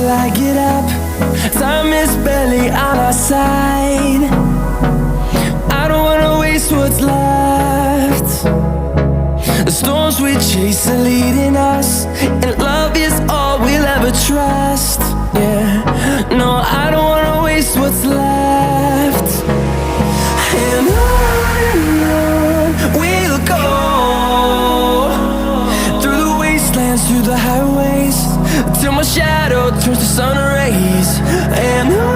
till I get up. Time is barely on our side. I don't wanna waste what's left. The storms we chase are leading us, and love is all we'll ever trust. Yeah, no, I don't wanna waste what's left. And on we'll go, through the wastelands, through the highways, till my shadow turns to sun rays. And